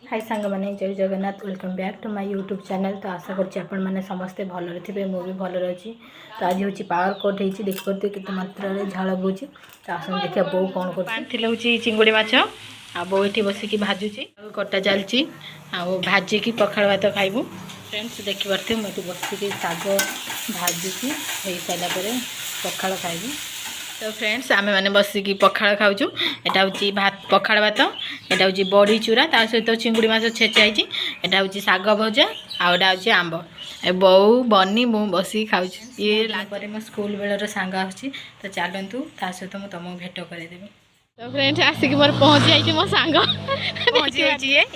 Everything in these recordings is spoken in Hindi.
हाय सांग मैंने जय Jagannath welcome back to my YouTube channel. तो आशा कर समस्ते भल थे मुझे भल अच्छी। तो आज हूँ पावर कट हो देखिए केते मात्रा झाड़ बोची। तो आस देखिए बो कौन कर चिंगुड़ी माछ आ बो ये बसिकी भाजुची कटा चलती भाजिकी पखाड़ भात खाइबू। फ्रेंड्स देखिए मुझे बसिकी शाग भाजुची हो सारापर पखाड़ खाइबू। तो फ्रेंड्स आमे मैंने बसिकी पखाड़ खाऊँ। यहाँ हूँ भात पखाड़ भात, यहाँ हूँ बड़ी चूरा ता सहित चिंगुड़ी माछ छेचाई, यहाँ हूँ शाग भजा आउटा हूँ आंब बो बनी मु बसिकी खाऊँ। ये मो स्कूल बेलर सांग आसी तो चलतु ता सहित मुझे तुमको भेट करदेवी। तो फ्रेंड्स आसिक मोर पहुँची जाइए मो सांग पहुँची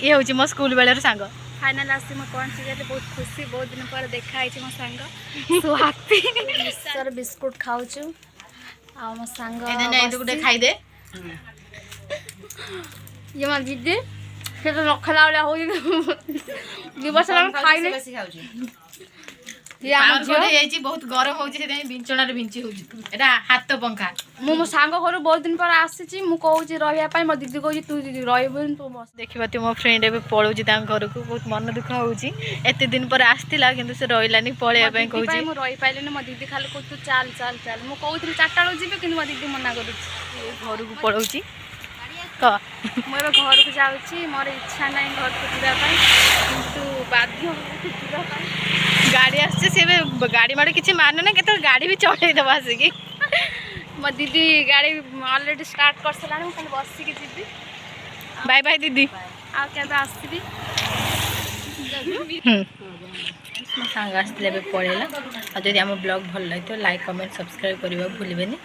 ये हूँ मो स्कूल बेलर सांग। फाइनल आसी मैं पहुंची गई बहुत खुशी बहुत दिन पर देखा मो सांग सो हैप्पी सर बिस्कुट खाऊ आ मो सांग गोटे खाईदे ये मत दीदी से तो नखला वाला हो दिवस खाई बहुत गरम हो बिंचणार बिंची हो हाथ पंखा मो सांग घर बहुत दिन पर आसी मु कहूँ रही मो दीदी कहूँ तू दीदी रही तू देखा मो फ्रेंड ए पलाऊँ घर को बहुत मन दुख होते दिन पर आसला कि से रही पलैया कहूँ रही पारे मो दीदी खाली कहूँ तू चल चल चल मुझे कहूँ 4टा बेलू जी कि मो दीदी मना कर घर को पलाऊँ मुझे घर को जाऊँगी मोर इच्छा ना घर को जावाई कि बाध्य गाड़ी आसे गाड़ी माड़ी किसी मान ना के गाड़ी भी चढ़े दब आसिकी मो दीदी गाड़ी ऑलरेडी स्टार्ट कर सारा खाली बसिकी जी। बाय बाय दीदी आसबी मो सांग आसते पलैला। जदि आम ब्लॉग भल लगे तो लाइक कमेंट सब्सक्राइब करने भूलें।